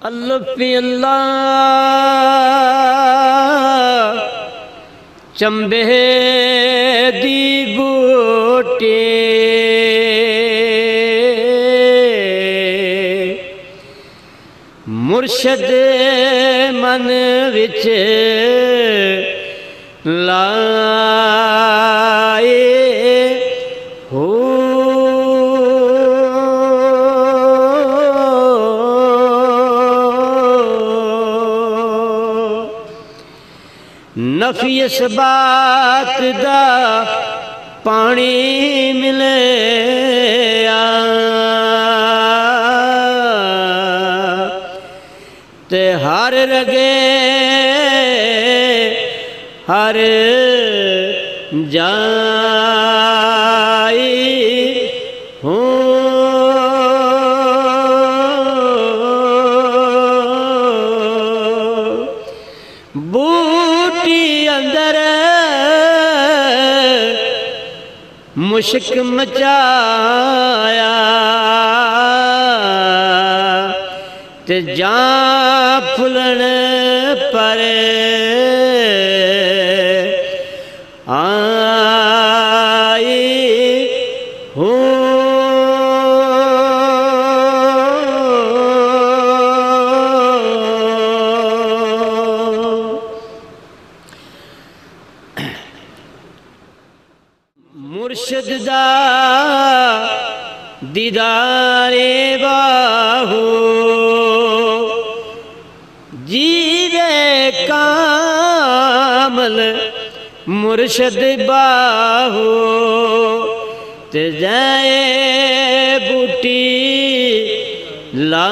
अल्लाह अल्लाह चंबे दी बूटी मुर्शद मन विच लाए हो नफी इस बात दा पानी मिले ते हर रगे हर जाई हूँ बूटी अंदर मुश्क मचाया ते जां फुलन पर आई हूँ मुर्शद दा दीदारे बाहू जीवे कामल मुर्शद बाहू ते जाए बूटी ला